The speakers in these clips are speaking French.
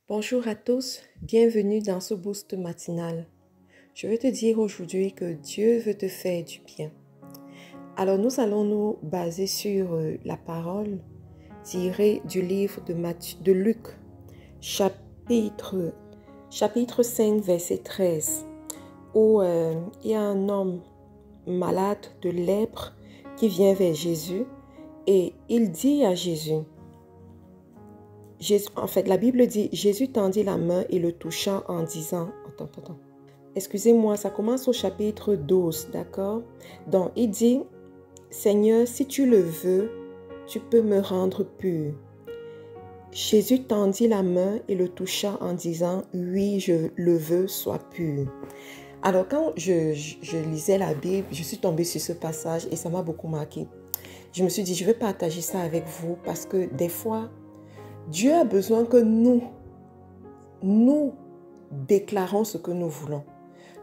Bonjour à tous, bienvenue dans ce boost matinal. Je veux te dire aujourd'hui que Dieu veut te faire du bien. Alors nous allons nous baser sur la parole tirée du livre de Luc, chapitre 5, verset 13, où il y a un homme malade de lèpre qui vient vers Jésus et il dit à Jésus, la Bible dit, Jésus tendit la main et le toucha en disant, attends. Excusez-moi, ça commence au chapitre 12, d'accord? Donc, il dit, Seigneur, si tu le veux, tu peux me rendre pur. Jésus tendit la main et le toucha en disant, oui, je le veux, sois pur. Alors, quand je lisais la Bible, je suis tombée sur ce passage et ça m'a beaucoup marqué. Je me suis dit, je vais partager ça avec vous parce que des fois, Dieu a besoin que nous déclarons ce que nous voulons.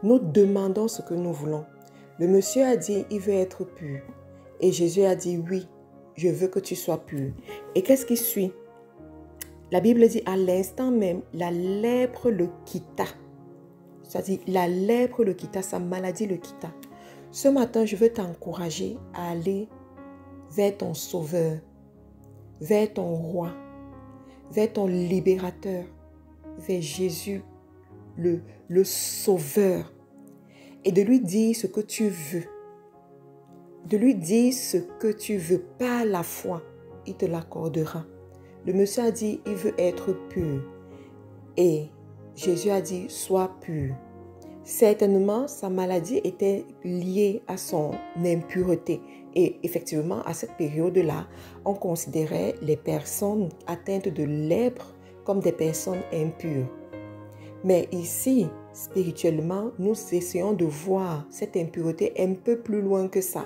Nous demandons ce que nous voulons. Le monsieur a dit, il veut être pur. Et Jésus a dit, oui, je veux que tu sois pur. Et qu'est-ce qui suit? La Bible dit, à l'instant même, la lèpre le quitta. C'est-à-dire, la lèpre le quitta, sa maladie le quitta. Ce matin, je veux t'encourager à aller vers ton Sauveur, vers ton Roi, vers ton libérateur, vers Jésus, le Sauveur, et de lui dire ce que tu veux. De lui dire ce que tu veux, par la foi, il te l'accordera. Le monsieur a dit, il veut être pur. Et Jésus a dit, sois pur. Certainement, sa maladie était liée à son impureté. Et effectivement, à cette période-là, on considérait les personnes atteintes de lèpre comme des personnes impures. Mais ici, spirituellement, nous essayons de voir cette impureté un peu plus loin que ça.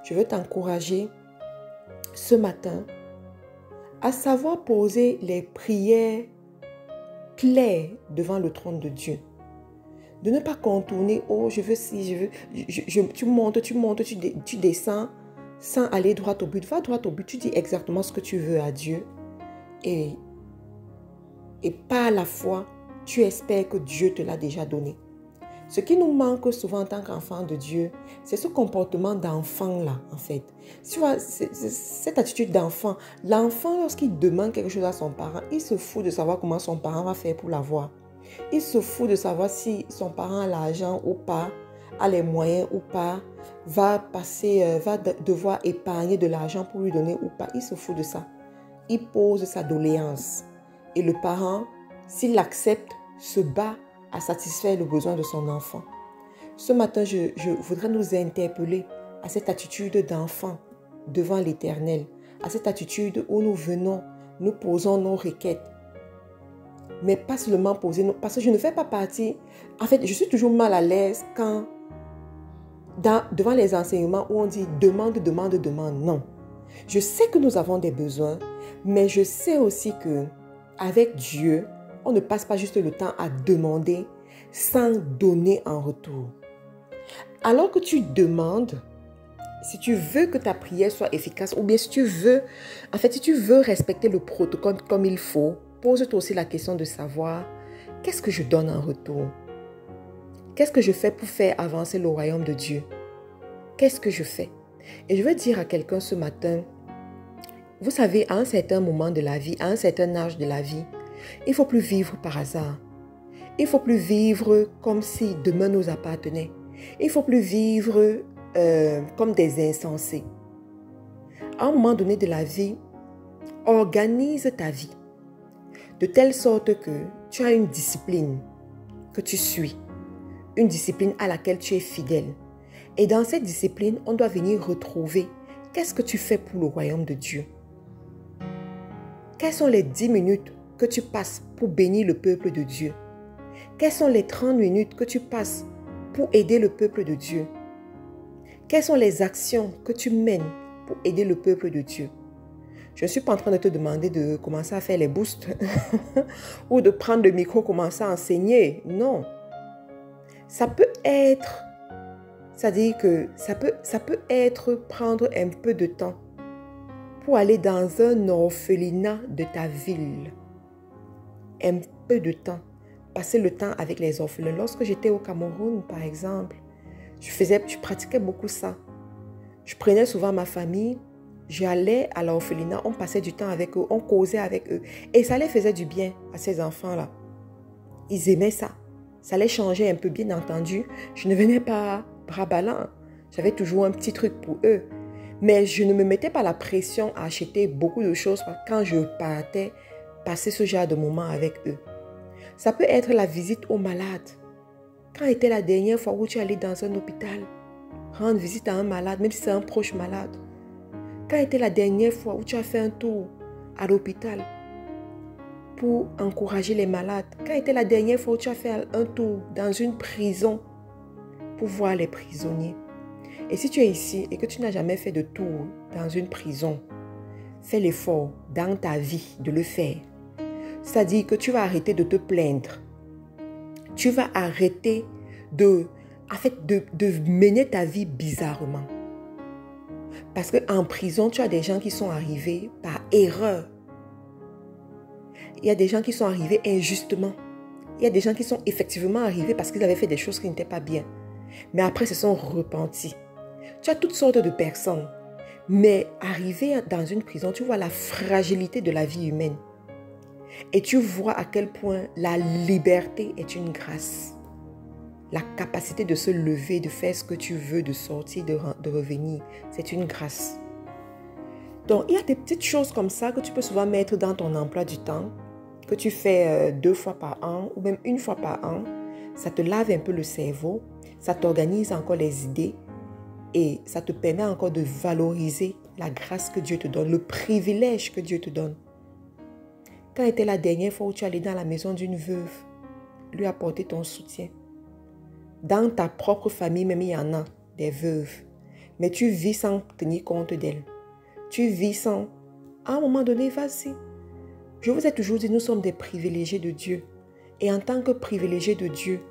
Je veux t'encourager ce matin à savoir poser les prières claires devant le trône de Dieu. De ne pas contourner, oh je veux si, je veux, tu montes, tu descends sans aller droit au but. Va droit au but, tu dis exactement ce que tu veux à Dieu et par la foi, tu espères que Dieu te l'a déjà donné. Ce qui nous manque souvent en tant qu'enfant de Dieu, c'est ce comportement d'enfant-là, en fait. Tu vois, cette attitude d'enfant. L'enfant, lorsqu'il demande quelque chose à son parent, il se fout de savoir comment son parent va faire pour l'avoir. Il se fout de savoir si son parent a l'argent ou pas, a les moyens ou pas, va devoir épargner de l'argent pour lui donner ou pas. Il se fout de ça. Il pose sa doléance. Et le parent, s'il l'accepte, se bat à satisfaire le besoin de son enfant. Ce matin, je voudrais nous interpeller à cette attitude d'enfant devant l'Éternel, à cette attitude où nous venons, nous posons nos requêtes. Mais pas seulement poser, parce que je ne fais pas partie. En fait, je suis toujours mal à l'aise quand, devant les enseignements où on dit demande. Non. Je sais que nous avons des besoins, mais je sais aussi que avec Dieu, on ne passe pas juste le temps à demander sans donner en retour. Alors que tu demandes, si tu veux que ta prière soit efficace, ou bien si tu veux respecter le protocole comme il faut, pose-toi aussi la question de savoir qu'est-ce que je donne en retour? Qu'est-ce que je fais pour faire avancer le royaume de Dieu? Qu'est-ce que je fais? Et je veux dire à quelqu'un ce matin, vous savez, à un certain moment de la vie, à un certain âge de la vie, il ne faut plus vivre par hasard. Il ne faut plus vivre comme si demain nous appartenait. Il ne faut plus vivre comme des insensés. À un moment donné de la vie, organise ta vie de telle sorte que tu as une discipline que tu suis, une discipline à laquelle tu es fidèle. Et dans cette discipline, on doit venir retrouver qu'est-ce que tu fais pour le royaume de Dieu. Quelles sont les 10 minutes que tu passes pour bénir le peuple de Dieu? Quelles sont les 30 minutes que tu passes pour aider le peuple de Dieu? Quelles sont les actions que tu mènes pour aider le peuple de Dieu? Je ne suis pas en train de te demander de commencer à faire les boosts ou de prendre le micro, commencer à enseigner. Non. Ça peut être, c'est-à-dire que ça peut être prendre un peu de temps pour aller dans un orphelinat de ta ville. un peu de temps, passer le temps avec les orphelins. Lorsque j'étais au Cameroun, par exemple, je pratiquais beaucoup ça. Je prenais souvent ma famille, j'allais à l'orphelinat, on passait du temps avec eux, on causait avec eux. Et ça les faisait du bien à ces enfants-là. Ils aimaient ça. Ça les changeait un peu, bien entendu. Je ne venais pas bras ballants. J'avais toujours un petit truc pour eux. Mais je ne me mettais pas la pression à acheter beaucoup de choses quand je partais passer ce genre de moments avec eux. Ça peut être la visite aux malades. Quand était la dernière fois où tu es allé dans un hôpital, rendre visite à un malade, même si c'est un proche malade? Quand était la dernière fois où tu as fait un tour à l'hôpital pour encourager les malades? Quand était la dernière fois où tu as fait un tour dans une prison pour voir les prisonniers? Et si tu es ici et que tu n'as jamais fait de tour dans une prison, fais l'effort dans ta vie de le faire. C'est-à-dire que tu vas arrêter de te plaindre. Tu vas arrêter de mener ta vie bizarrement. Parce qu'en prison, tu as des gens qui sont arrivés par erreur. Il y a des gens qui sont arrivés injustement. Il y a des gens qui sont effectivement arrivés parce qu'ils avaient fait des choses qui n'étaient pas bien. Mais après, se sont repentis. Tu as toutes sortes de personnes. Mais arrivé dans une prison, tu vois la fragilité de la vie humaine. Et tu vois à quel point la liberté est une grâce. La capacité de se lever, de faire ce que tu veux, de sortir, de revenir, c'est une grâce. Donc, il y a des petites choses comme ça que tu peux souvent mettre dans ton emploi du temps, que tu fais 2 fois par an ou même 1 fois par an. Ça te lave un peu le cerveau, ça t'organise encore les idées et ça te permet encore de valoriser la grâce que Dieu te donne, le privilège que Dieu te donne. Quand était la dernière fois où tu es allé dans la maison d'une veuve, lui apporter ton soutien? Dans ta propre famille, même il y en a des veuves. Mais tu vis sans tenir compte d'elles. Tu vis sans... À un moment donné, vas-y. Je vous ai toujours dit, nous sommes des privilégiés de Dieu. Et en tant que privilégiés de Dieu,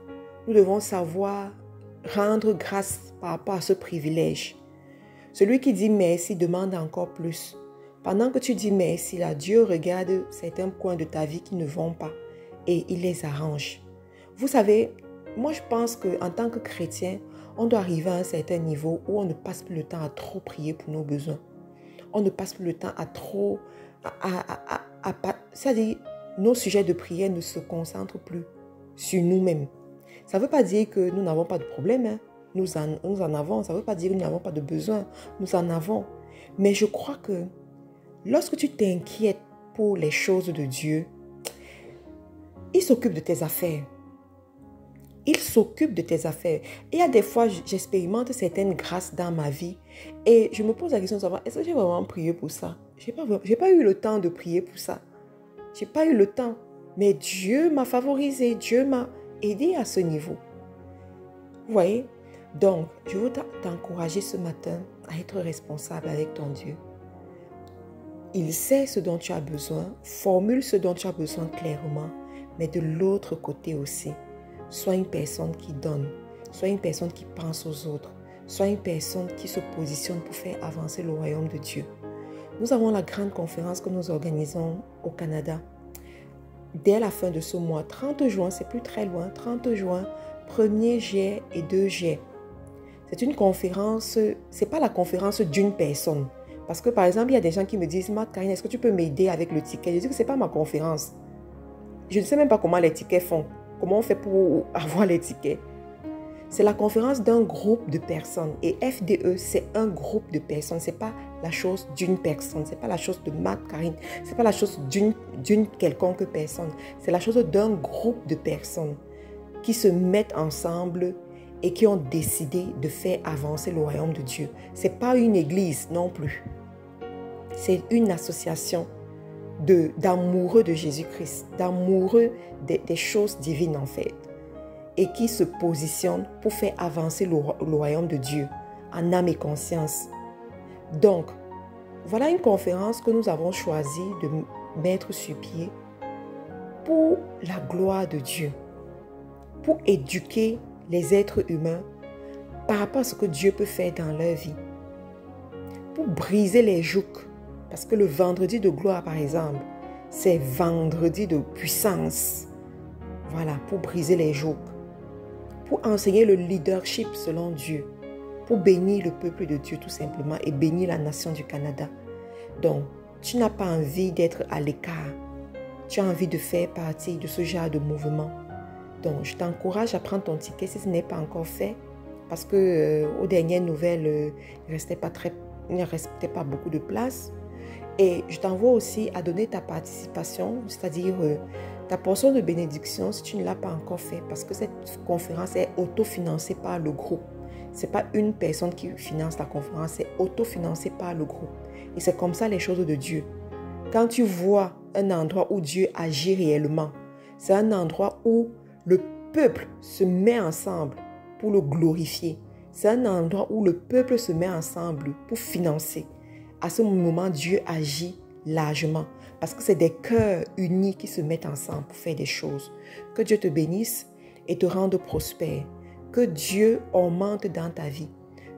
nous devons savoir rendre grâce par rapport à ce privilège. Celui qui dit merci demande encore plus. Pendant que tu dis merci, là, Dieu regarde certains points de ta vie qui ne vont pas et il les arrange. Vous savez, moi je pense qu'en tant que chrétien, on doit arriver à un certain niveau où on ne passe plus le temps à trop prier pour nos besoins. On ne passe plus le temps à trop... c'est-à-dire, nos sujets de prière ne se concentrent plus sur nous-mêmes. Ça ne veut pas dire que nous n'avons pas de problème. Hein. Nous en avons. Ça ne veut pas dire que nous n'avons pas de besoin. Nous en avons. Mais je crois que lorsque tu t'inquiètes pour les choses de Dieu, il s'occupe de tes affaires. Il s'occupe de tes affaires. Et il y a des fois, j'expérimente certaines grâces dans ma vie et je me pose la question de savoir, est-ce que j'ai vraiment prié pour ça? J'ai pas eu le temps de prier pour ça. J'ai pas eu le temps. Mais Dieu m'a favorisé. Dieu m'a aidé à ce niveau. Vous voyez? Donc, je veux t'encourager ce matin à être responsable avec ton Dieu. Il sait ce dont tu as besoin. Formule ce dont tu as besoin clairement. Mais de l'autre côté aussi, sois une personne qui donne. Sois une personne qui pense aux autres. Sois une personne qui se positionne pour faire avancer le royaume de Dieu. Nous avons la grande conférence que nous organisons au Canada. Dès la fin de ce mois, 30 juin, c'est plus très loin, 30 juin, 1er juillet et 2 juillet. C'est une conférence, c'est pas la conférence d'une personne. Parce que par exemple, il y a des gens qui me disent, Marthe-Karine, est-ce que tu peux m'aider avec le ticket? Je dis que c'est pas ma conférence. Je ne sais même pas comment les tickets font. Comment on fait pour avoir les tickets? C'est la conférence d'un groupe de personnes. Et FDE, c'est un groupe de personnes. Ce n'est pas la chose d'une personne. Ce n'est pas la chose de Marthe-Karine. Ce n'est pas la chose d'une quelconque personne. C'est la chose d'un groupe de personnes qui se mettent ensemble et qui ont décidé de faire avancer le royaume de Dieu. Ce n'est pas une église non plus. C'est une association d'amoureux de Jésus-Christ, d'amoureux des choses divines en fait, et qui se positionnent pour faire avancer le royaume de Dieu en âme et conscience. Donc, voilà une conférence que nous avons choisi de mettre sur pied pour la gloire de Dieu, pour éduquer les êtres humains par rapport à ce que Dieu peut faire dans leur vie, pour briser les jougs. Parce que le vendredi de gloire, par exemple, ces vendredis de puissance. Voilà, pour briser les jougs, pour enseigner le leadership selon Dieu, pour bénir le peuple de Dieu tout simplement et bénir la nation du Canada. Donc, tu n'as pas envie d'être à l'écart. Tu as envie de faire partie de ce genre de mouvement. Donc, je t'encourage à prendre ton ticket si ce n'est pas encore fait. Parce que aux dernières nouvelles, il ne restait pas beaucoup de place. Et je t'envoie aussi à donner ta participation, c'est-à-dire ta portion de bénédiction si tu ne l'as pas encore fait. Parce que cette conférence est autofinancée par le groupe. Ce n'est pas une personne qui finance la conférence, c'est autofinancé par le groupe. Et c'est comme ça les choses de Dieu. Quand tu vois un endroit où Dieu agit réellement, c'est un endroit où le peuple se met ensemble pour le glorifier. C'est un endroit où le peuple se met ensemble pour financer. À ce moment, Dieu agit largement parce que c'est des cœurs unis qui se mettent ensemble pour faire des choses. Que Dieu te bénisse et te rende prospère. Que Dieu augmente dans ta vie.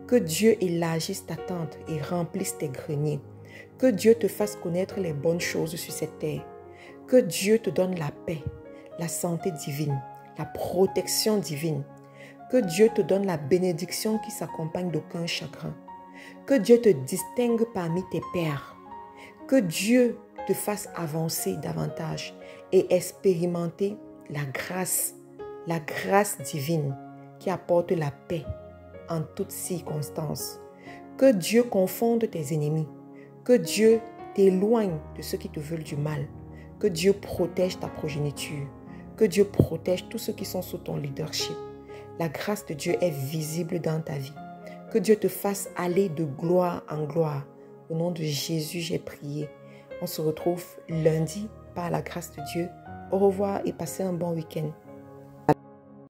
Que Dieu élargisse ta tente et remplisse tes greniers. Que Dieu te fasse connaître les bonnes choses sur cette terre. Que Dieu te donne la paix, la santé divine, la protection divine. Que Dieu te donne la bénédiction qui s'accompagne d'aucun chagrin. Que Dieu te distingue parmi tes pairs. Que Dieu te fasse avancer davantage et expérimenter la grâce divine qui apporte la paix en toutes circonstances. Que Dieu confonde tes ennemis. Que Dieu t'éloigne de ceux qui te veulent du mal. Que Dieu protège ta progéniture. Que Dieu protège tous ceux qui sont sous ton leadership. La grâce de Dieu est visible dans ta vie. Que Dieu te fasse aller de gloire en gloire. Au nom de Jésus, j'ai prié. On se retrouve lundi par la grâce de Dieu. Au revoir et passez un bon week-end.